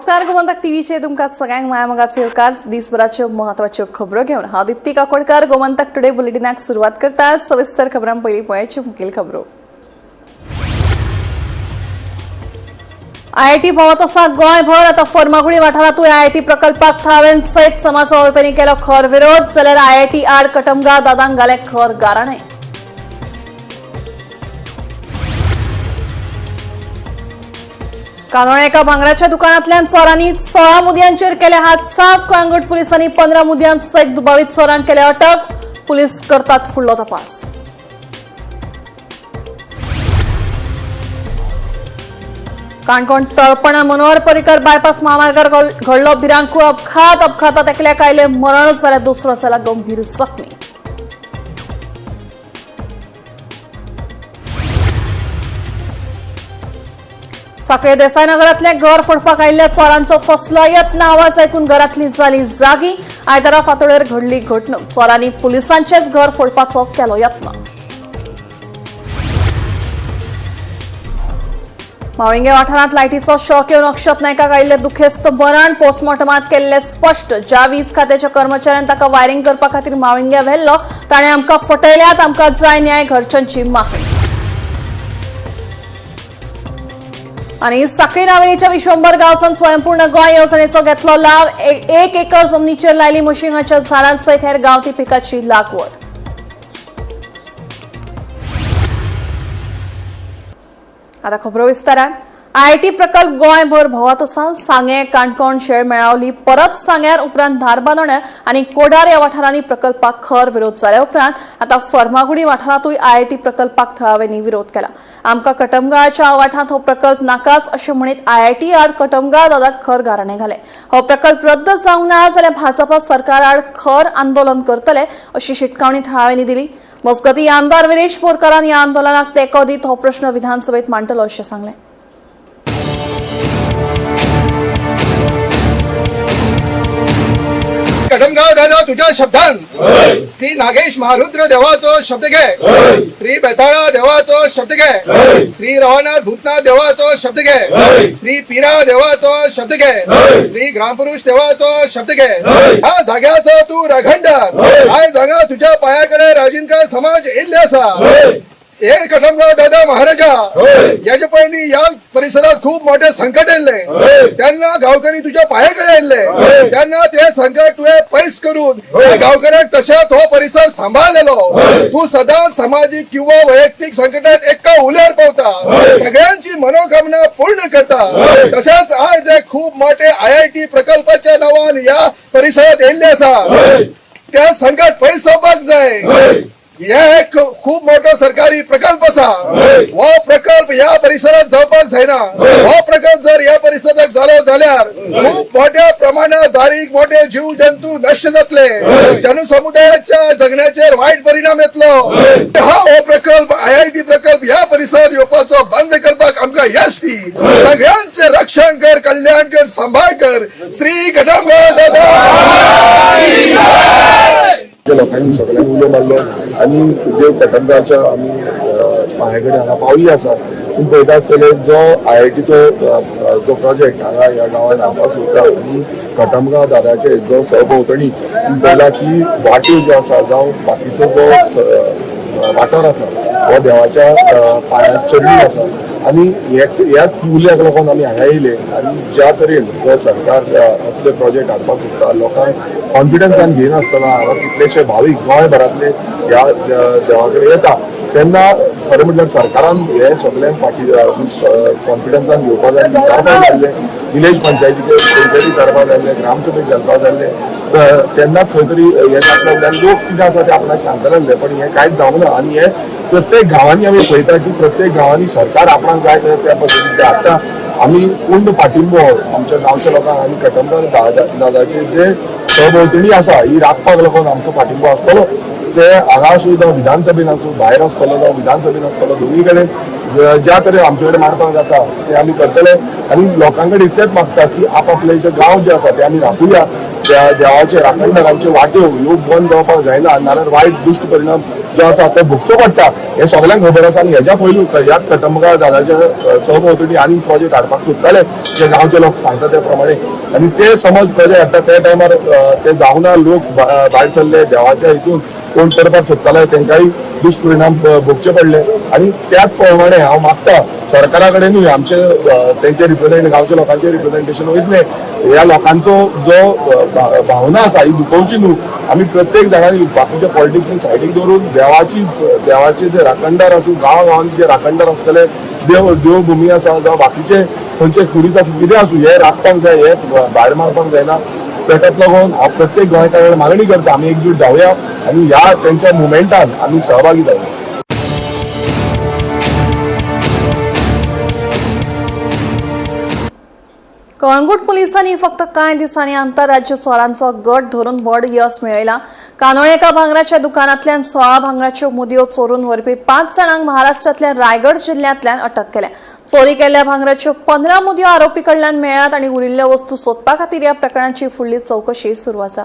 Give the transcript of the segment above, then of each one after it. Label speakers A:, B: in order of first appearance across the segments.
A: नमस्कार गोमंतक टीव्हीचे तुमका सगळ्यांक मायामोगाचे येवकार दिसभराच्यो महत्वाच्यो खबरो घेवन हांव दिप्ती काकोडकर गोमंतक टुडे बुलेटिनाक सुरवात करता। सविस्तर खबरां पयलीं पळोवयाच्यो मुखेल खबरो। आयआयटी भोंवत आसा गोंयभर। आतां फर्मागुडी वाठारांतूय आयआयटी प्रकल्पाक थळावेन सयत समाज वावुरप्यांनी केलो खर विरोध, जाल्यार आयआयटी आड कटमगाळ दादांक घालें खर गाराणें। कानोळे एका भांगराच्या दुकानांतल्यान चोरांनी 16 मुदयांचेर केले हात साफ। कळंगूट पुलिसांनी 15 मुदयांसयत दुबावित चोरांक केले अटक। पुलीस करतात फुडलो तपास। काणकोण तळपणा मनोहर पर्रीकर बायपास महामार्गार घडलो भिरांकू अपघात। अपघातात एकल्याक आयले मरण, जाल्यार दुसरो जाला गंभीर जखमी। सांखळे देसाईनगरांतले घर फोडपाक आयिल्ल्या चोरांचो फसलो यत्न। आवाज आयकून घरांतली जाली जागी। आयतारा फांतोडेर घडली घडणूक। चोरांनी पुलिसांचेच घर फोडपाचो केलो यत्न। मावळिंगे वाठारांत लायटीचो शॉक येवन अक्षत नायकाक आयिल्ले दुखेस्त मरण। पोस्टमॉर्टमात केल्ले स्पश्ट। ज्या वीज खात्याच्या कर्मचाऱ्यान ताका वायरिंग करपा खातीर मावळिंगे व्हेल्लो ताणें आमकां फटयल्यात। आमकां जाय न्याय घरच्यांची मागणी। आणि साखळी नावेलीच्या विश्वंभर गांवसान स्वयंपूर्ण गोंय येवजणेचो घेतलो लाव। 1 एकर जमनीचेर लायली मशिंगाच्या झाडांसयत हेर गांवठी पिकाची लागवड। आता खबरो विस्तारान। आयआयटी प्रकल्प गोंयभर भोंवत आसा। सांगे, काणकोण, शेळमेळावली, परत सांग्यार, उपरांत धारबांदोड्या आनी कोडार ह्या वाठारांनी प्रकल्पाक खर विरोध जाल्या उपरांत आता फर्मागुडी वाठारांतूय आयआयटी प्रकल्पाक थळाव्यांनी विरोध केला। आमकां कटमगाळच्या आवाठांत हो प्रकल्प नाकाच अशें म्हणीत आयआयटी आड कटमगाळ दादाक खर गाराणें घालें। हो प्रकल्प रद्द जावंक ना जाल्यार भाजपा सरकार आड खर आंदोलन करतले अशी शिटकावणी थळाव्यांनी दिली। मजगतीं आमदार विरेश बोरकारान ह्या आंदोलनाक तेंको दीत हो प्रश्न विधानसभेत मांडटलो अशें सांगलें।
B: कटमगाळ दादा तुझ्या शब्दान श्री नागेश महारुद्र देवाचो शब्द घे, श्री बेताळा देवाचो शब्द घे, श्री रवानाथ भूतनाथ देवाचो शब्द घे, श्री पिरा देवाचो शब्द घे, श्री ग्रामपुरुष देवाचो शब्द घे। ह्या जाग्याचो तू रखंड आयज हांगा तुझ्या पायाकडे राजिनकार समाज येयल्ले आसा। हे कटमगाळ दादा महाराजा याच्या पयलीं या परिसरात खूप मोठे संकट येयल्ले, तेन्ना गांवकरी तुझ्या पायाकडे येयल्ले, तेन्ना ते संकट तुवें पयस करून गांवकऱ्यांक तशेंच हो परिसर सांबाळलेलो। तू सदांच सामाजिक किंवा वैयक्तीक संकटात एका उल्यार पावता, सगळ्यांची मनोकामना पूर्ण करता। तशेंच आज एक खूप मोठे आयआयटी प्रकल्पाच्या नांवान या परिसरात येयल्ले आसा, त्या संकट पयस जावपाक जाय। हे एक खूप मोठो सरकारी प्रकल्प असा। हो प्रकल्प या परिसरात जावपाक जायना। हो प्रकल्प जर या परिसरात जालो जाल्यार खूप मोठ्या प्रमाणात बारीक मोठे जीव जंतू नष्ट जातले, जनसमुदायाच्या जगण्याचेर वाईट परिणाम येतलो। हा हो प्रकल्प आयआयटी प्रकल्प या परिसरात येवपाचो बंद करपाक आमकां यश दी। सगळ्यांचे रक्षण कर, कल्याण कर, सांभाळ कर। श्री कटमगाळ दादा
C: लोकांनी सगळ्यांनी उलो मारलो आणि देव कटमगाळच्या आमी पांयाकडे हांगा पावल्ली आसा। पूण पळयता आसतले जो आयआयटीचो जो प्रोजेक्ट हांगा ह्या गांवांत हाडपाक सोदता आनी कटमगाळ दादाचे जो सरभोंवतणी पळयला की वाट्यो ज्यो आसा जावं बाकीचो जो वाठार आसा हो देवाच्या पांयात चडली आसा। आणि ह्याच उल्याक लागून आमी हांगा येयले आनी ज्या तरेन जो सरकार असले प्रोजेक्ट हाडपाक सोदता लोकांक कॉन्फिडन्सान घेयनासतना हांगा कितलेशे भावीक गोंयभरांतले ह्या देवा कडेन येता, तेन्ना खरें म्हणल्यार सरकारान हे सगळ्यांक फाटी कॉन्फिडन्सान घेवपाक जाय, विचारपाक जाल्ले, विलेज पंचायतीचे विचारपाक जाल्ले, ग्रामसभेक घालपाक जाल्ले, तेन्नाच खंय तरी हे जातलें। लोक कितें आसा ते आपणाक सांगतले, पण हें कांयच जावंक ना। आनी हे प्रत्येक गांवांनी आमी पळयता की प्रत्येक गांवांनी सरकार आपणाक जाय त्या पद्दतीन हाडटा। आमी पूर्ण पाठिंबो आमच्या गांवच्या लोकांक आनी कटमगाळ दादाचे जे सहभोंवतणी आसा ही राखपाक लागून आमचो पाठिंबो आसतलो। ते हांगा सुद्दां विधानसभेन आसूं, भायर आसतलो जावं विधानसभेन आसतलो, दोनूय कडेन ज्या तरेन आमचे कडेन मांडपाक जाता ते आमी करतले। आनी लोकां कडेन इतलेंच मागता की आपआपले जे गांव जे आसा ते आमी राखुया। त्या देवाचे राखणदारांचे वाट्यो ह्यो बंद जावपाक जायना, नाल्यार वायट दुश्ट परिणाम जो आसा तो भोगचो पडटा हे सगळ्यांक खबर आसा. आनी हेच्या पयलू ह्याच कटंबा दादाच्या सहभोवतणी आनी प्रोजेक्ट हाडपाक सोदताले जे गांवचे लोक सांगता त्या प्रमाणे. आनी ते समज प्रोजेक्ट हाडटा त्या टायमार ते जावना लोक भायर सरले देवाच्या हितून कोण करपाक सोदताले तेंकाय दुश्परिणाम भोगचे पडले. आणि त्याच प्रमाणे हांव मागता सरकारा कडेनूय आमचे तेंचे रिप्रेझेंट गांवच्या लोकांचे रिप्रेझेंटेशन वयतले. ह्या लोकांचो जो भावना आसा ही दुखोवची न्हू. आमी प्रत्येक जाणांनी बाकीच्या पॉलिटिक्स सायडीक दवरून देवाचे जे राखणदार आसूं गांवांनी जे राखणदार आसतले देवभुमी आसा जावं बाकीचे खंयचे कुडीचं कितें आसूं हे राखपाक जाय, हे भायर मारपाक जायना. ताकाच लागून हांव प्रत्येक गोंयकारांक मागणी करता आमी एकजूट जावया आनी ह्या तेंच्या मुवमेंटान आमी सहभागी जावया.
A: कळंगूट पोलिसांनी फक्त कांय दिसांनी आंतरराज्य चोरांचो गट धरून व्हड यश मेळयला. कानोळे एका भांगराच्या दुकानांतल्यान 16 भांगराच्यो मुदयो चोरून व्हरपी 5 जाणांक महाराष्ट्रांतल्या रायगड जिल्ल्यांतल्यान अटक केल्या. चोरी केल्ल्या भांगराच्यो 15 मुदयो आरोपी कडल्यान मेळ्ळ्यात आनी उरिल्ल्यो वस्तू सोदपा खातीर ह्या प्रकरणाची फुडली चवकशी सुरू आसा.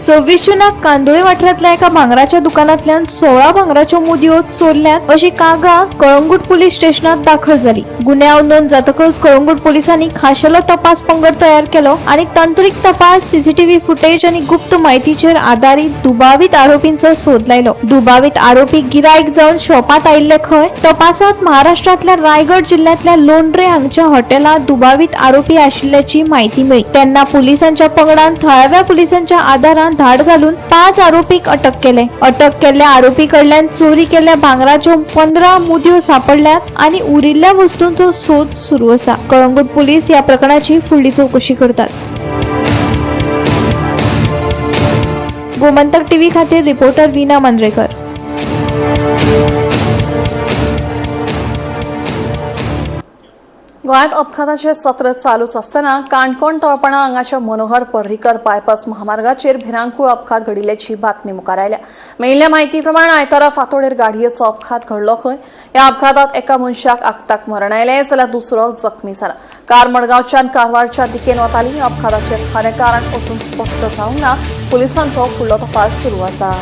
D: सव्वीसजूनाक कांदोळे वाठारांतल्या एका भांगराच्या दुकानांतल्यान 16 भांगराच्यो मुदयो चोरल्यात अशी कागाळ कळंगूट पुलीस स्टेशनात दाखल जाली. गुन्यांव नोंद जातकच कळंगूट पोलिसांनी खाशेलो तपास पंगड तयार केलो आनी तांत्रीक तपास, सीसीटीव्ही फुटेज आनी गुप्त म्हायतीचेर आधारीत दुबावित आरोपींचो सोद लायलो. दुबावित आरोपी गिरायक जावन शॉपात आयिल्ले खंय. तपासात महाराष्ट्रांतल्या रायगड जिल्ल्यांतल्या लोंढरे हांगच्या हॉटेलात दुबावित आरोपी आशिल्ल्याची म्हायती मेळ्ळी. तेन्ना पुलिसांच्या पंगडान थळाव्या पुलिसांच्या आदारान धाड घालून 5 आरोपीक अटक केले. अटक केल्ल्या आरोपी कडल्यान चोरी केल्ल्या भांगराच्यो 15 मुदयो सापडल्यात आनी उरिल्ल्या वस्तूंचो सोद सुरू आसा. कळंगूट पुलीस ह्या प्रकरणाची फुडली चवकशी करतात. गोमंतक टीव्ही खातीर रिपोर्टर वीना मांद्रेकर.
A: गोंयांत अपघाताचे सत्र चालूच आसतना काणकोण तळपणा हांगाच्या मनोहर पर्रीकर बायपास महामार्गाचेर भिरांकूळ अपघात घडिल्ल्याची बातमी मुखार आयल्या. मेळिल्ल्या म्हायती प्रमाण आयतारा फांतोडेर गाडयेचो अपघात घडलो खंय. ह्या अपघातात एका मनशाक आगताक मरण आयलें जाल्यार दुसरो जखमी जाला. कार मडगांवच्यान कारवारच्या दिकेन वताली. अपघाताचें खरें कारण अजून स्पश्ट जावंक ना. पुलिसांचो फुडलो तपास सुरू आसा.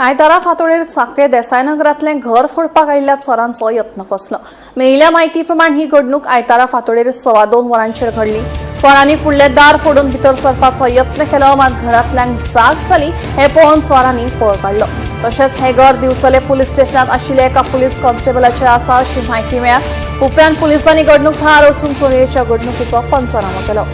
A: आयतारा फांतोडेर साखळे देसायनगरांतलें घर फोडपाक आयिल्ल्या चोरांचो यत्न फसलो. मेळिल्ल्या म्हायती प्रमाण ही घडणूक आयतारा फांतोडेर 2:15 वरांचेर घडली. चोरांनी फुडलें दार फोडून भितर सरपाचो यत्न केलो, मात घरांतल्यांक जाग जाली हें पळोवन चोरांनी पळ काडलो. तशेंच हें घर दिवचले पुलीस स्टेशनांत आशिल्ल्या एका पुलीस कॉन्स्टेबलाचें आसा अशी म्हायती मेळ्ळ्या. उपरांत पुलिसांनी घडणूक थळार वचून चोरयेच्या घडणुकीचो पंचनामो केलो.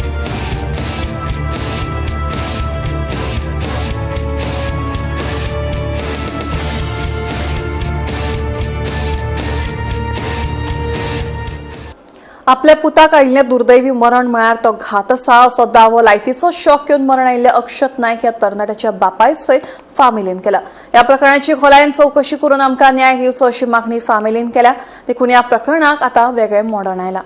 A: आपल्या पुताक आयिल्लें दुर्दैवी मरण म्हळ्यार तो घात आसा असो दावो लायटीचो शॉक येवन मरण आयिल्ले अक्षत नायक ह्या तरणाट्याच्या बापाय सयत फामिलीन केला. ह्या प्रकरणाची खोलायेन चवकशी करून आमकां न्याय दिवचो अशी मागणी फामिलीन केल्या. देखून ह्या प्रकरणाक आतां वेगळें मोडण आयलां.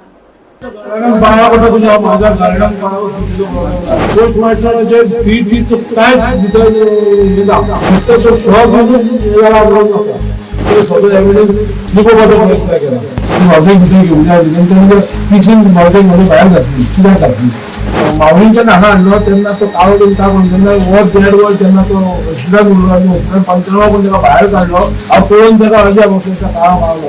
E: मावळींच्या हांगा हाडलो तेन्ना तो काळो तेंका जेन्ना वर देड वर जेन्ना तो हॉस्पिटलांत उरलो आनी पंचनामा करून तेका भायर काडलो. हांव पळोवन तेका अशा भशेन काळा मारलो.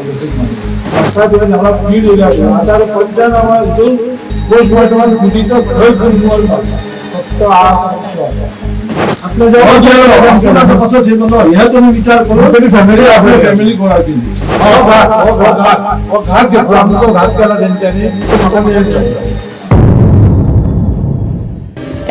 E: आता तुवें हांगा फीड येयल्या आतां पंचनामा हितून पोस्टमॉर्टमान फुटीचो खंय फक्त आपल्या जेव्हा कसं शेतलो ह्या तुम्ही विचार करून तरी फॅमिली आपली फॅमिली कोणा केली घात घेतला आमचो घात केला त्यांच्यानी म्हाका न्याय दिला.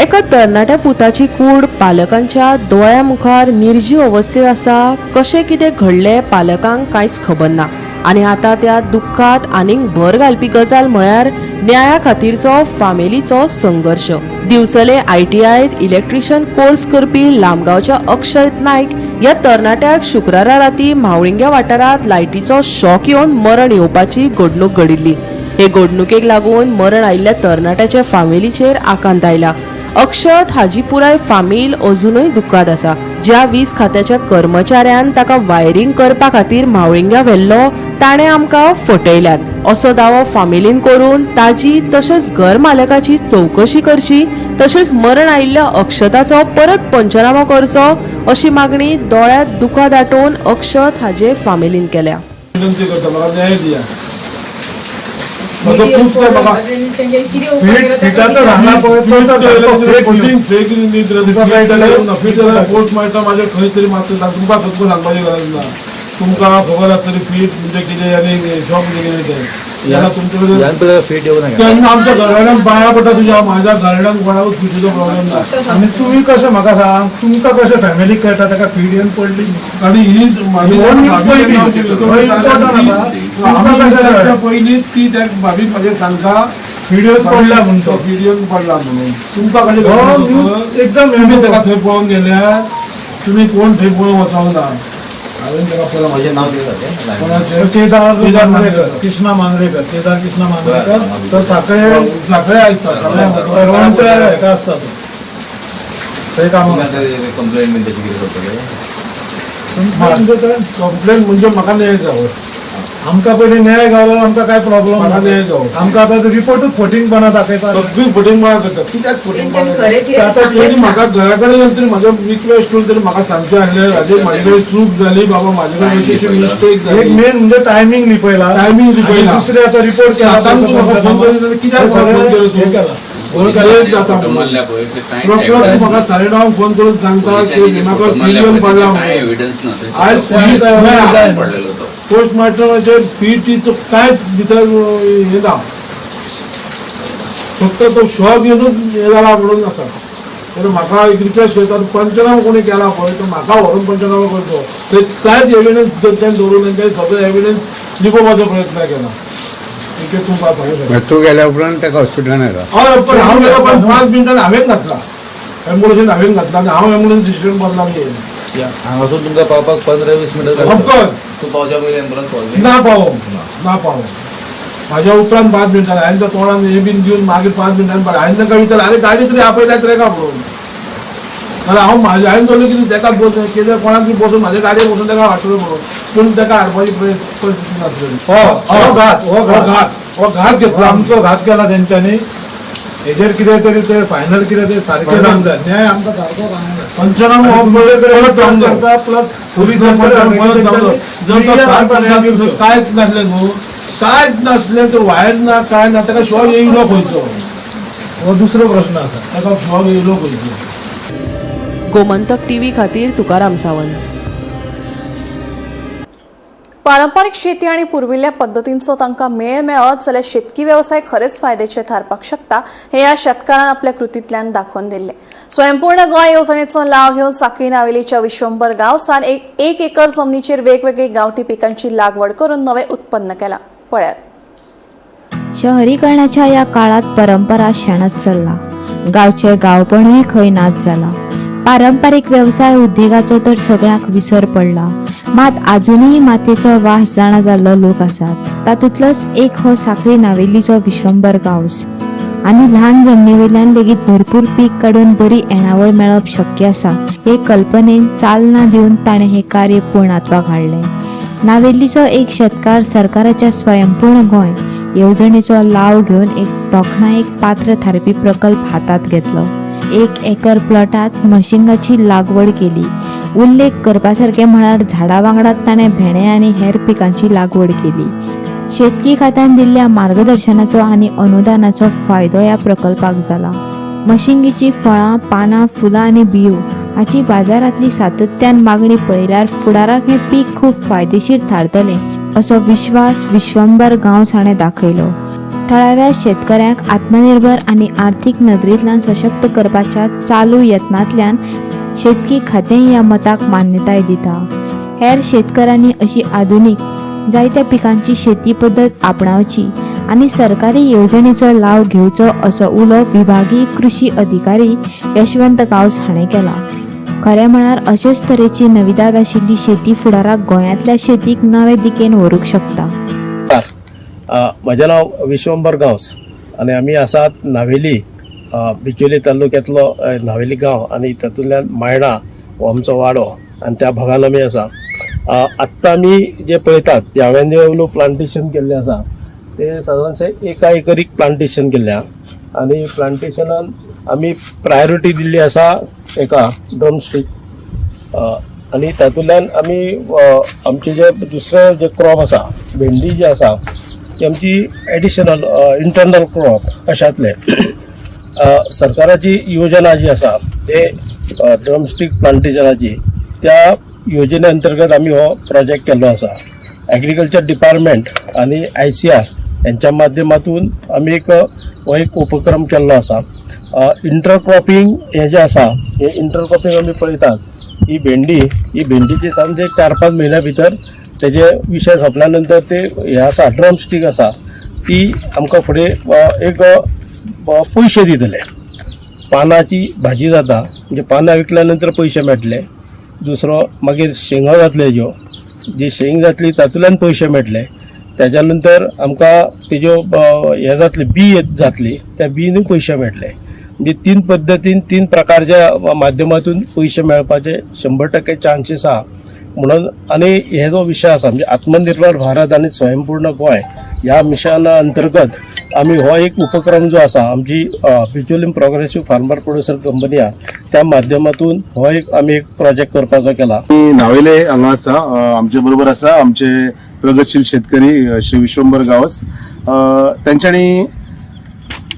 F: एका तरणाट्या पुताची कूड पालकांच्या दोळ्या मुखार निर्जीव अवस्थेत आसा. कशें कितें घडलें पालकांक कांयच खबर ना आनी आतां त्या दुख्खात आनीक भर घालपी गजाल म्हळ्यार न्याया खातीरचो फामिलीचो संघर्श. दिवचले ITIत इलेक्ट्रिशियन कोर्स करपी लामगांवच्या अक्षय नायक ह्या तरणाट्याक शुक्रारा राती म्हावळिंग्या वाठारांत लायटीचो शॉक येवन मरण येवपाची घडणूक घडिल्ली. हे घडणुकेक लागून मरण आयिल्ल्या तरणाट्याच्या फामिलीचेर आकांत आयला. अक्षत हाजी पुराय फामील अजूनय दुख्खात आसा. ज्या वीज खात्याच्या कर्मचाऱ्यान ताका वायरिंग करपा खातीर म्हावळिंग्या व्हेल्लो ताणें आमकां फटयल्यात असो दावो फामिलीन करून ताजी तशेंच घर मालकाची चवकशी करची तशेंच मरण आयिल्ल्या अक्षताचो परत पंचनामो करचो अशी मागणी दोळ्यांत दुखां दाटोवन अक्षत हाजे फामिलीन केल्या.
E: विनंती करता म्हाका न्याय दिया. पोस्ट माझ्या खंय तरी मात्र तुमकां खबर सांगपाची गरज ना. तुमकां खबर आसतली फीट म्हणजे कितें आनी जॉब म्हणजे कितें जाल्यार तुमचे
G: फीट येऊ नका.
E: तेन्ना आमच्या घराण्यान पाया पडटा तुज्या माझ्या घराण्यान कोणाकूच फिटीचो प्रॉब्लेम ना. आनी तुमी कशें म्हाका सांग तुमकां कशें फॅमिलीक कळटा ताका फीट येवन पडली आनी ही पयलीं ती त्या भाभीक म्हाजे सांगता व्हिडिओ पडला म्हणून तो व्हिडिओ पडला म्हणून तुमकां कशें एकदम ताका थंय पळोवन गेल्यार तुमी कोण थंय पळोवन वचोंक ना. हांवें ताका पळोवन
G: माझे नाव
E: केदार मांद्रेकर कृष्णा मांद्रेकर केदार कृष्णा मांद्रेकर तो साखळे आसता सर्वांच्या हेका आसता तो थंय कामाक आसता. कंप्लेन म्हणजे म्हाका न्याय जावो. आमकां पयलीं न्याय गावलो आमकां काय प्रॉब्लेम म्हाका न्याय जावो. आमकां आतां रिपोर्टूच फटींगपणां दाखयता सगळी फटींगपणां करता. कित्याक फटींगपणां आतां पयलीं म्हाका घरा कडेन येवन तरी म्हाजो रिक्वेस्ट करून तरी म्हाका सांगचें आसलें राजेश म्हाजे कडेन चूक जाली बाबा म्हाजे कडेन अशी मिस्टेक जाली. एक मेन म्हणजे टायमींग लिपयला दुसरे आतां रिपोर्ट केला कित्याक फोन जाता म्हाका 9:30 फोन करून सांगता की म्हाका फिलियन पडला आयज पोस्टमार्टमाचे फीटीचो कांयच भितर हे ना फक्त तो शॉक येऊनच हे जाला म्हणून आसा. तर म्हाका एक रिक्वेस्ट करता पंचनामो कोणी केला पळय तो म्हाका व्हरून पंचनामो करचो. थंय कांयच एविडन्स दवरून तांचे सगळे एविडन्स लिपोवपाचो प्रयत्न केला. तुमकां सांगू शकता
G: तूं गेल्या उपरांत ताका हॉस्पिटलान येयला.
E: हय पण हांव गेलो पण 5 मिनटान हांवें घातला एम्बुलन्सीन हांवें घातला आनी हांव एम्बुलन्स सिस्टम बदलावन येयला.
G: हांगासून तुमकां पावपाक 15-20 मिनटां
E: ऑफकोर्स
G: तूं पावच्या पयलीं एम्बुलन्स पावली
E: ना पावो म्हाज्या उपरांत 5 मिनटान हांवें त्या तोंडान हे बीन दिवन मागीर 5 मिनटान पळय हांवें ताका विचारलें आरे गाडी तरी आपयल्यात रे का म्हणून. जाल्यार हांवें धरलें कितें ताका कितें कोणाक तरी बसून म्हाज्या गाडयेर बसून ताका हाडटलो म्हणून पूण ताका हाडपाची परिस्थिती नासली. हो घात घेतला आमचो घात केला तेंच्यांनी. हेजेर कितें तरी ते फायनल कितें ते सारकें जावंक जाय. न्याय आमकां सारको पंचनामो हो परत जावंक जाय प्लस पोलीस कांयच नासलें न्हू कांयच नासलें तर वायर ना कांय ना ताका शॉक येयलो खंयचो हो दुसरो प्रश्न आसा. ताका शॉक येयलो खंयचो.
F: गोमंतक TV खातीर तुकाराम सावंत.
A: पारंपारीक शेती आणि पुर्विल्ल्या पद्धतींचो तांकां मेळ मेळत जाल्यार शेतकी वेवसाय खरेच फायद्याचे थारपाक शकता हे ह्या शेतकारान आपल्या कृतींतल्यान दाखोवन दिल्ले. स्वयंपूर्ण गोंय येवजणेचो लाव घेवन साखळी नावेलीच्या विश्वंभर गांवसान 1 एकर जमनीचेर वेगवेगळी गांवठी पिकांची लागवड करून नवे उत्पन्न केला. पळयात.
D: शहरीकरणाच्या या काळात परंपरा शेणत चल्ला. गावचे गावपणूय खंय नाच जाला. पारंपरिक व्यवसाय उद्योगाचो तर सगळ्याक विसर पडला. मात अजूनही मातयेचो वास जाणा जाल्लो लोक आसात. तातूंतलोच एक हो साखळी नावेलीचो विश्वंभर गांवस. आनी ल्हान जमनीवेल्यान लेगीत भरपूर पीक काडून बरी येणावळ मेळप शक्य आसा हे कल्पनेन चालना दिवन ताणें हे कार्य पूर्णत्वाक हाडलें. नावेलीचो एक शेतकार सरकाराच्या स्वयंपूर्ण गोंय येवजणेचो लाव घेवन एक तोखणायेक पात्र थारपी प्रकल्प हातात घेतलो. 1 एकर प्लॉटात मशिंगाची लागवड केली. उल्लेख करपासारखे म्हळ्यार झाडां वांगडात ताणें भेंडे आनी हेर पिकांची लागवड केली. शेतकी खात्यान दिल्ल्या मार्गदर्शनाचो आनी अनुदानाचो फायदो ह्या प्रकल्पाक जाला. मशिंगेची फळां पानां फुलां आनी बियो हाची बाजारांतली सातत्यान मागणी पळयल्यार फुडाराक हें पीक खूब फायदेशीर थारतलें असो विश्वास विश्वंभर गांवस हाणें दाखयलो. थळाव्या शेतकऱ्यांक आत्मनिर्भर आनी आर्थीक नदरेंतल्यान सशक्त करपाच्या चालू यत्नांतल्यान शेतकी खातें ह्या मताक मान्यताय दिता. हेर शेतकऱ्यांनी अशी आधुनीक जायत्या पिकांची शेती पद्दत आपणावची आनी सरकारी येवजणेचो लाव घेवचो असो उलो विभागीय कृषी अधिकारी यशवंत गांवस हाणें केला. खरें म्हळ्यार अशेच तरेची नविदाद आशिल्ली शेती फुडाराक गोंयांतल्या शेतीक नवे दिकेन व्हरूंक शकता.
H: म्हजें नांव विश्वंभर गांवस आनी आमी आसात नावेली बिचोली तालुक्यांतलो नावेली गांव आनी तातूंतल्यान मायणा हो आमचो वाडो आनी त्या भागान आमी आसा. आत्तां आमी जे पळयतात जे हांवें जे प्लांटेशन केल्लें आसा ते सादारणशे 1 एकरीक प्लांटेशन केल्लें आहा आनी प्लांटेशनान आमी प्रायोरिटी दिल्ली आसा एका ड्रमस्टीक आनी तातूंतल्यान आमी आमचे जे दुसरे जे क्रॉप आसा भेंडी जी आसा ती आमची एडिशनल इंटरनल क्रॉप अशातले सरकाराची योजना जी आसा ते ड्रमस्टीक प्लांटेशनाची त्या योजने अंतर्गत आमी हो प्रोजेक्ट केल्लो आसा. एग्रीकल्चर डिपार्टमेंट आनी ICR यांच्या माध्यमातून आमी हो एक उपक्रम केल्लो आसा. इंटरक्रॉपिंग हे जे आसा हे इंटरक्रॉपिंग आमी पळयतात ही भेंडीची सामके 4-5 म्हयन्या भितर तेजे विशय सोंपल्या नंतर ते हे आसा ड्रमस्टीक आसा ती आमकां फुडें एक पयशे दितले. पानाची भाजी जाता म्हणजे पानां विकल्या नंतर पयशे मेळटले. दुसरो मागीर शेंगो जातले ज्यो जी शेंग जातली तातूंतल्यान पयशे मेळटले. त्याच्या नंतर आमकां तेज्यो हे जातली बी जातली त्या बीनूय पयशे मेळटले. म्हणजे 3 पद्दतीन 3 प्रकारच्या माध्यमातून पयशे मेळपाचे 100% चान्सीस आहा. म्हणून आनी हे जो विशय आसा म्हणजे आत्मनिर्भर भारत आनी स्वयंपूर्ण गोंय ह्या मिशना अंतर्गत आमी हो एक उपक्रम जो आसा आमची Bicholim progressive farmer producer company आहा त्या माध्यमातून हो एक आमी एक प्रोजेक्ट करपाचो केला.
C: नावेले हांगा आसा आमचे बरोबर आसा आमचे प्रगतशील शेतकरी श्री विश्वंभर गांवस. तेंच्यांनी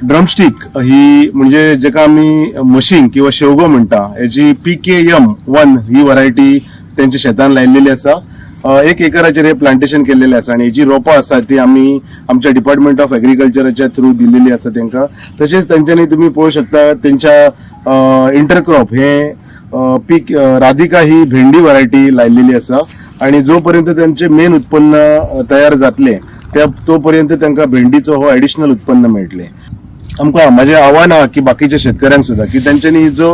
C: ड्रमस्टीक ही म्हणजे जेका आमी मशीन किंवा शेवगो म्हणटा हेची PKM1 ही व्हरायटी तेंच्या शेतान लायिल्ली आसा. 1 एकराचेर हे प्लांटेशन केल्लेले आसा आणि जी रोपां आसा ती आमी आमच्या डिपार्टमेंट ऑफ एग्रीकल्चराच्या थ्रू दिल्लेली आसा तेंकां. तशेंच तेंच्यांनी तुमी पळोवंक शकता तेंच्या इंटरक्रॉप हे पीक राधिका ही भेंडी व्हरायटी लायिल्ली आसा आणि जो पर्यंत त्यांचे मेन उत्पन्न तयार जातले त्या तो पर्यंत तांकां भेंडीचो हो एडिशनल उत्पन्न मेळटले. आमकां माझे आव्हान आहा की बाकीच्या शेतकऱ्यांक सुद्धा की तेंच्यांनी जो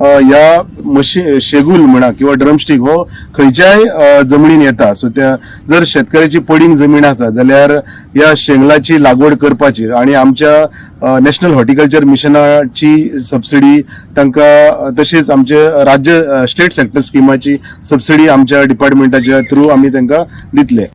C: ह्या मशीन शेगूल म्हणा किंवा ड्रमस्टीक हो खंयच्याय जमनीन येता सो त्या जर शेतकऱ्याची पडींग जमीन आसा जाल्यार ह्या शेंगलाची लागवड करपाची आणि आमच्या नॅशनल हॉर्टिकल्चर मिशनाची सबसिडी तांकां तशेंच आमचे राज्य स्टेट सेक्टर स्किमाची सबसिडी आमच्या डिपार्टमेंटाच्या थ्रू आमी तांकां दितले.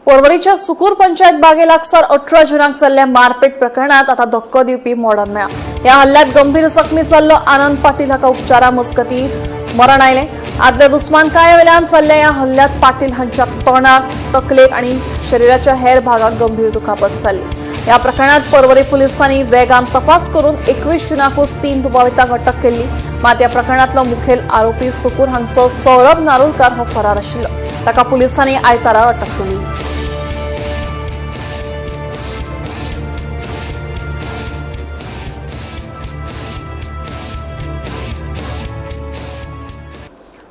A: परवरीच्या सुकूर पंचायत बागे लागसार 18 जुनाक चल्ल्या मारपेट प्रकरणात आता धक्को दिवपी मोडण मेळ्ळा. ह्या हल्ल्यात गंभीर जखमी जाल्लो आनंद पाटील हाका उपचारा मजगती मरण आयले. आदल्या दुस्मानकाये वेल्यान चल्ल्या ह्या हल्ल्यात पाटील हांच्या तोंडाक तकलेक आणि शरीराच्या हेर भागाक गंभीर दुखापत जाल्ली. ह्या प्रकरणात परवरी पोलिसांनी वेगान तपास करून 21 जुनाकूच 3 दुबावितांक अटक केली. मात ह्या प्रकरणातलो मुखेल आरोपी सुकूर हांचो सौरभ नारुलकार हो फरार आशिल्लो. ताका पोलिसांनी आयतारा अटक केली.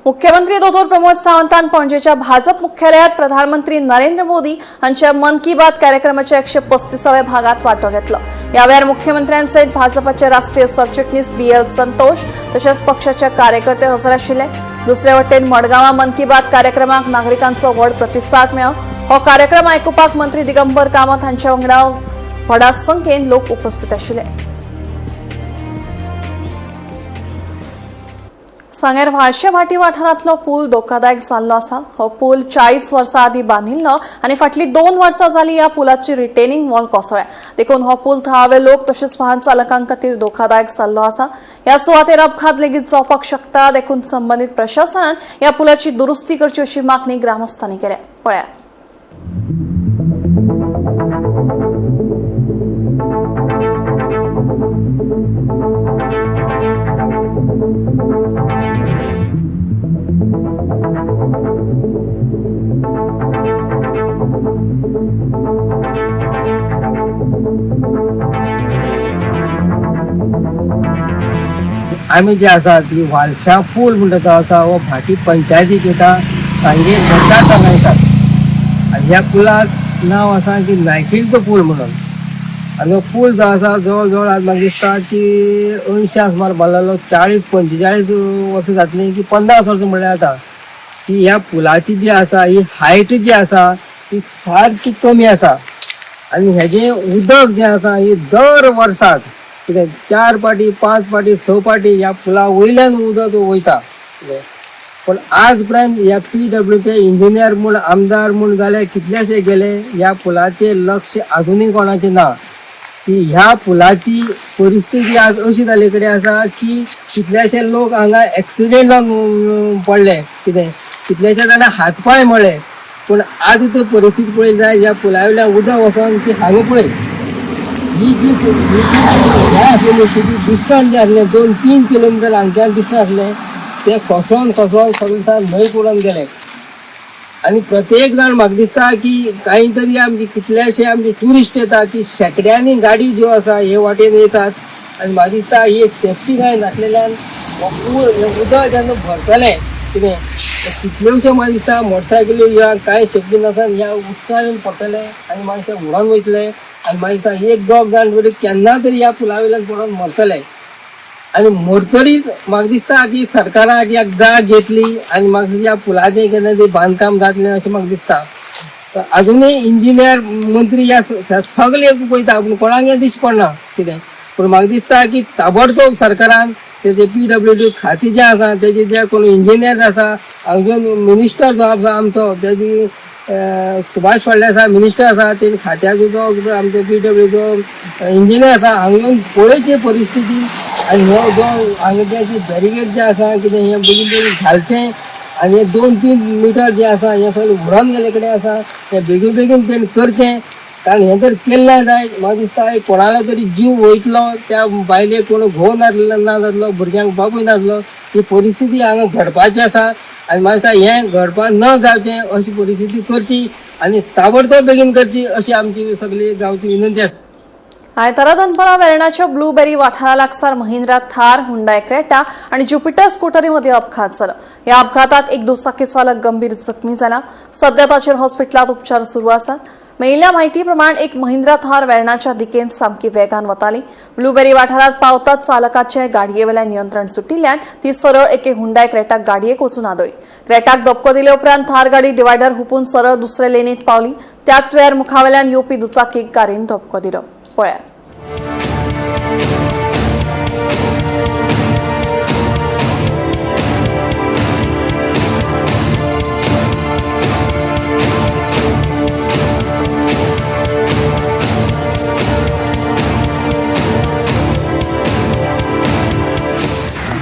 A: मुख्यमंत्री दोतोर प्रमोद सावंतान पणजेच्या भाजप मुख्यालयात प्रधानमंत्री नरेंद्र मोदी हांच्या मन की बात कार्यक्रमाच्या 135व्या भागात वांटो घेतलो. ह्या वेळार मुख्यमंत्र्यांसयत भाजपाचे राष्ट्रीय सरचिटणीस BL संतोष तशेंच पक्षाचे कार्यकर्ते हजर आशिल्ले. दुसरे वटेन मडगांवां मन की बात कार्यक्रमाक नागरिकांचो व्हड प्रतिसाद मेळ्ळो. हो कार्यक्रम आयकुपाक मंत्री दिगंबर कामत हांच्या वांगडा व्हडा संख्येन लोक उपस्थित आशिल्ले. सांगेर व्हाळशे भाटी वाठारांतलो पूल धोकादायक जाल्लो आसा. हो पूल 40 वर्सां आदीं बांदिल्लो आनी फाटलीं 2 वर्सां जालीं ह्या पुलाची रिटेनिंग वॉल कोसळ्ळ्या. देखून हो पूल थळावे लोक तशेंच वाहन चालकांक खातीर धोकादायक जाल्लो आसा. ह्या सुवातेर अपघात लेगीत जावपाक शकता. देखून संबंदीत प्रशासनान ह्या पुलाची दुरुस्ती करची अशी मागणी ग्रामस्थांनी केल्या. पळया.
I: आम्ही जे आसा ती वालशा पूल म्हणटा तो आसा हो भाटी पंचायतीक येता सांगे मतदारसंघात येतात आनी ह्या पुलाक नांव आसा की नायकिल्तो पूल म्हणून. आनी हो पूल जो आसा जवळ जवळ आज म्हाका दिसता की 80 सुमार बांदलेलो 40-45 वर्सां जातलीं की 50 वर्सां म्हणल्यार जाता की ह्या पुलाची जी आसा ही हायट जी आसा ती सारकी कमी आसा आनी हेजें उदक जें आसा ही दर वर्साक कितें 4 पाटी 5 पाटी 6 पाटी ह्या पुला वयल्यान उदक वयता. पण आज पर्यंत ह्या PWचे इंजिनियर म्हूण आमदार म्हूण जाले कितलेशे गेले ह्या पुलाचे लक्ष अजुनूय कोणाचें ना. की ह्या पुलाची परिस्थिती आज अशी जाले कडेन आसा की कितलेशे लोक हांगा एक्सिडेंट जावन पडले कितें कितलेशे जाणां हातपाय मोडले. पूण आज इतली परिस्थिती पळयली जाय ह्या पुला वयल्यान उदक वचोन की हांगा पळय ही जी हें आसलेली स्थिती डिस्टन्स जे आसलें 2-3 किलोमिटर हांगच्यान डिस्टन्स आसलें ते कोसळोन सगळे न्हंय पडून गेले. आनी प्रत्येक जाण म्हाका दिसता की कांय तरी आमचे कितलेशे आमचे ट्युरिस्ट येतात की शेकड्यांनी गाडी ज्यो आसा हे वाटेन येतात आनी म्हाका दिसता ही एक सेफ्टी गाय नासलेल्यान उदक जेन्ना भरतलें कितें कितल्योशो म्हाका दिसता मोटरसायकल्यो ह्या कांय सेफ्टी नासन ह्या उदकान पडटले आनी मागीर ते उडोन वयतले आनी मागीर दिसता 1-2 जाण तरी केन्ना तरी ह्या पुला वयल्यान पडोन मरतले. आनी मरतरीच म्हाका दिसता की सरकाराक एक जाग घेतली आनी म्हाका ह्या पुलाचें केन्ना तरी बांदकाम जातलें अशें म्हाका दिसता. अजुनूय इंजिनियर मंत्री ह्या सगळे पळयता पूण कोणाक हें दिश्टी पडना कितें. पूण म्हाका दिसता की ताबडतोब सरकारान तेजे PWD खातें जें आसा तेजे जे कोण इंजिनियर आसा हांगा मिनिस्टर जो आसा आमचो तेजी सुभाष फळदेसाय मिनिस्टर आसा तेजे खात्याचो जो आमचो PWDचो इंजिनियर आसा हांगा पळयची परिस्थिती आनी हो जो हांगाचे बॅरिकेड जे आसा कितें हें बेगीन बेगीन घालचें आनी हे 2-3 मिटर जे आसा हें सगळें उडोन गेले कडेन आसा तें बेगीन बेगीन तेणें करचें. कारण हें जर केलें जाय म्हाका दिसता कोणालो तरी जीव वयतलो त्या बायलेक कोण घोव ना जातलो भुरग्यांक बापूय नासलो ही परिस्थिती हांगा घडपाची आसा. आनी म्हाका दिसता हें घडपाक न जावचें अशी परिस्थिती करची आनी ताबडतोब बेगीन करची अशी आमची सगळी गांवची विनंती आसा.
A: आयतारा दनपारां वेर्णाच्या ब्लूबेरी वाठारा लागसार महिंद्रा थार, हुंडाय क्रेटा आणि ज्युपिटर स्कूटरीमध्ये अपघात झाला. या अपघातात एक दुचाकी चालक गंभीर जखमी झाला. सध्या ताचेर हॉस्पिटलात उपचार सुरू आसात. मेळिल्ल्या म्हायती प्रमाण एक महिंद्रा थार वेर्णाच्या दिकेन सामकी वेगान वताली. ब्लूबेरी वाठारात पावताच चालकाचे गाडयेवेल्यान नियंत्रण सुटिल्ल्यान ती सरळ एके हुंडाय क्रेटाक गाडयेक वचून आदळ्ळी. क्रेटाक धपको दिले उपरांत थार गाडी डिवायडर हुपून सरळ दुसरे लेनीत पावली. त्याच वेळार मुखावेल्यान येवपी दुचाकीक गाडयेन धपको दिलो. पळया.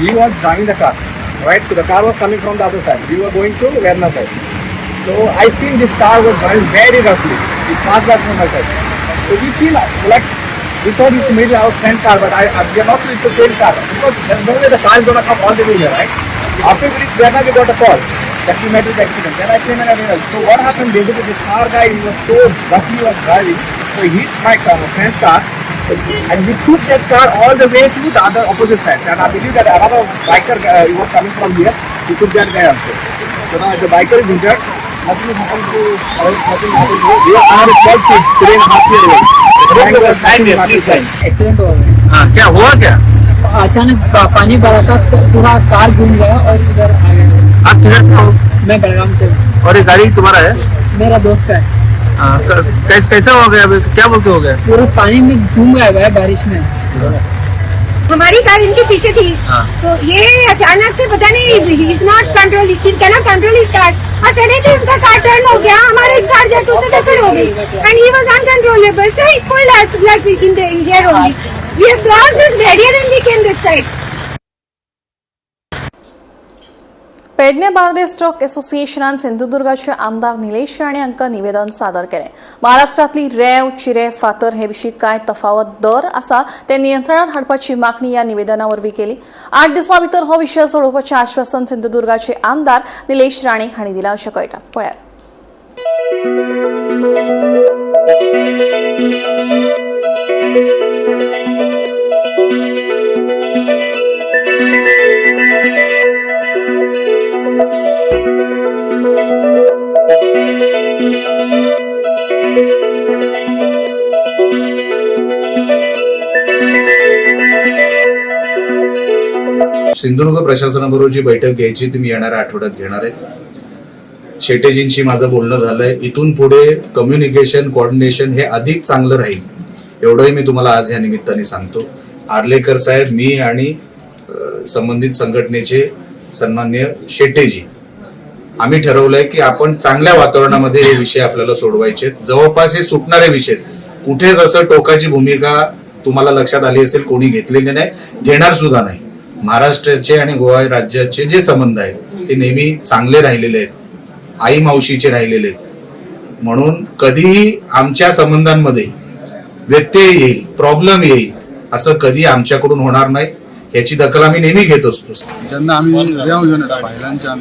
B: He was driving the car, right? So the car was coming from the other side. We were going to Verna side. So I seen this car was driving very roughly. It passed by from my side. So we seen like we thought it's maybe our friend car, but we are not sure it's the same car because there's no way the car is gonna come all the way here, right? After we reached Verna, we got a call that we met with the accident. Then I came and I realized. So what happened? Basically, this car guy he was so roughly was driving, so he hit my car, my friend's car. And we took that car all the way to the other opposite side. And I believe that another biker he was coming from here. He took that guy also. So now the biker is injured. Nothing happened to nothing happened to. We are called to 3.5 years old.
I: Accident हो गया.
G: हाँ क्या हुआ क्या?
I: अचानक पानी भरा था पूरा कार घूम गया और इधर आ गया.
G: आप किधर से हो?
I: मैं बेलगाम से हूँ.
G: और ये गाड़ी तुम्हारा है?
I: मेरा दोस्त का है.
G: हाँ कैसा हो गया अभी क्या बोलते हो गया?
I: पूरा पानी में घूम गया है बारिश में.
J: हमारी कार इनके पीछे थी, तो ये अचानक से पता नहीं he is not control, he can not control his car, और सडनली उनका कार टर्न हो गया, हमारी कार जाके उससे टक्कर हो गई and he was uncontrollable, so he pulled out like in the here only, we have crossed this barrier and we came this side.
A: Pedne Bardez truck असोसिएशनान सिंधुदुर्गाचे आमदार निलेश राणे हांकां निवेदन सादर केलें. महाराष्ट्रांतली रेंव, चिरे, फातर हे विशीं कांय तफावत दर आसा ते नियंत्रणांत हाडपाची मागणी ह्या निवेदना वरवीं केली. 8 दिसां भितर हो विशय सोडोवपाचें आश्वासन सिंधुदुर्गाचे आमदार निलेश राणे हांणी दिलां अशें कळटा. पळयात.
K: सिंधुदुर्ग प्रशासनाबरोबर जी बैठक घ्यायची ती मी येणाऱ्या आठवड्यात घेणार आहे. शेटेजींशी माझं बोलणं झालंय. इथून पुढे कम्युनिकेशन, कोऑर्डिनेशन हे अधिक चांगलं राहील एवढंही मी तुम्हाला आज या निमित्ताने सांगतो. आर्लेकर साहेब, मी आणि संबंधित संघटनेचे सन्माननीय शेटेजी आम्ही ठरवलंय की आपण चांगल्या वातावरणामध्ये हे विषय आपल्याला सोडवायचे. जवळपास हे सुटणारे विषय, कुठेच असं टोकाची भूमिका तुम्हाला लक्षात आली असेल कोणी घेतलेली नाही, घेणार सुद्धा नाही. महाराष्ट्राचे आणि गोवा राज्याचे जे संबंध आहेत ते नेहमी चांगले राहिलेले आहेत, आई मावशीचे राहिलेले आहेत. म्हणून कधीही आमच्या संबंधांमध्ये व्यत्यय येईल, प्रॉब्लेम येईल असं कधी आमच्याकडून होणार नाही. याची दखल आम्ही नेहमी घेत असतो.
C: जेन्ना आमी रेंव घेवन येता भायल्याच्यान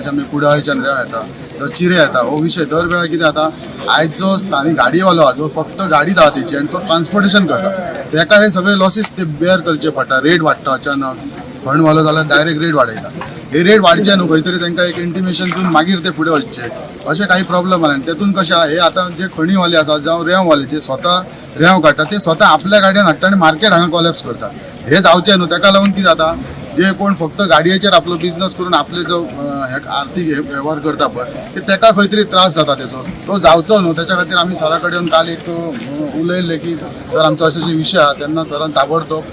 C: आमी कुडाळच्यान रेंव येता तो चिरे येता, हो विशय दर वेळा कितें जाता, आयज जो स्थानीक गाडयेवालो आहा जो फक्त गाडी आहा तेची आनी तो ट्रान्सपोर्टेशन करता, तेका हे सगळे लॉसीस ते बेअर करचे पडटा. रेट वाडटा अचानक, खणवालो जाल्यार डायरेक्ट रेट वाडयता. हे रेट वाडचे न्हू, खंय तरी तांकां एक इंटिमेशन दिवन मागीर ते फुडें वचचे, अशें काही प्रॉब्लेम आले. तेतून कशें आहा, हे आतां जे खणीवाले आसात जावं रेंववाले जे स्वता रेंव काडटा ते स्वता आपल्या गाडयान हाडटा आनी मार्केट हांगा कॉलेप्स करता. हे जावचें न्हू. ताका लागून कितें जाता, जे कोण फक्त गाडयेचेर आपलो बिझनस करून आपले जो आर्थीक वेव्हार करता पळय ते ताका खंय तरी त्रास जाता तेचो, तो जावचो न्हू. त्याच्या खातीर आमी सरा कडेन काल एक उलयले की सर आमचो अशे विशय आहा. तेन्ना सरान ताबडतोब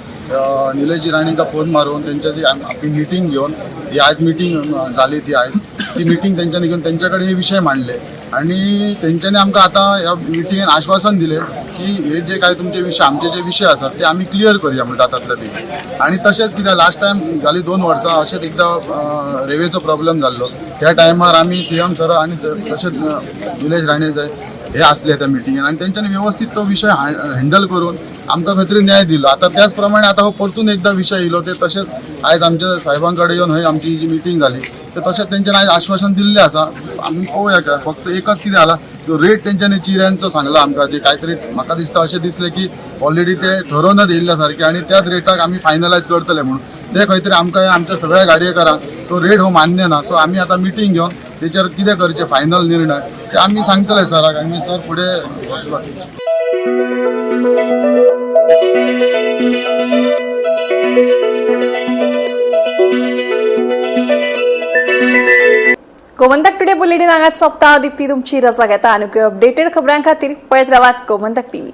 C: निलेशजी राणेंका फोन मारून त्यांच्याची आपली मिटींग घेऊन, ही आज मिटींग झाली ती मिटींग त्यांच्यानी घेऊन त्यांच्याकडे हे विषय मांडले आणि त्यांच्यानी आमकां आतां ह्या मिटींगेन आश्वासन दिले की हे जे काय तुमचे विषय, आमचे जे विषय आसात ते आमी क्लियर करूया म्हणजे जातातले बी. आणि तशेंच कित्याक लास्ट टायम जाली 2 वर्सां अशेंच एकदां रेवेचो प्रॉब्लेम जाल्लो. त्या टायमार आमी सीएम सर आणि तशेंच निलेश राणे हे असले त्या मिटींगेन आणि त्यांच्यानी व्यवस्थित तो विषय हँडल करून आमकां खंय तरी न्याय दिलो. आता त्याच प्रमाणे आता हो परतून एकदा विषय येयलो ते तशेंच आयज आमच्या साहेबांकडे येवन हय आमची जी मिटींग जाली तर तशेंच तेंच्यांनी आयज आश्वासन दिल्लें आसा. आमी पळोवया काय, फक्त एकच कितें जाला, तो रेट तेंच्यांनी चिऱ्यांचो सांगला आमकां, जे कांयतरी म्हाका दिसता अशें दिसलें की ऑलरेडी ते ठरोवनच येयल्ल्या सारकें आणि त्याच रेटाक आमी फायनलायज करतले म्हणून. ते खंय तरी आमकां आमच्या सगळ्या गाडयेकारांक तो रेट हो मान्य ना. सो आमी आतां मिटींग घेवन तेचेर कितें करचें फायनल निर्णय ते आमी सांगतले सराक आनी सर फुडें.
A: गोमंतक टुडे बुलेटिन हांगाच सोंपता. दिप्ती तुमची रजा घेता. आनी अपडेटेड खबरां खातीर पळयत रावात गोमंतक टीव्ही.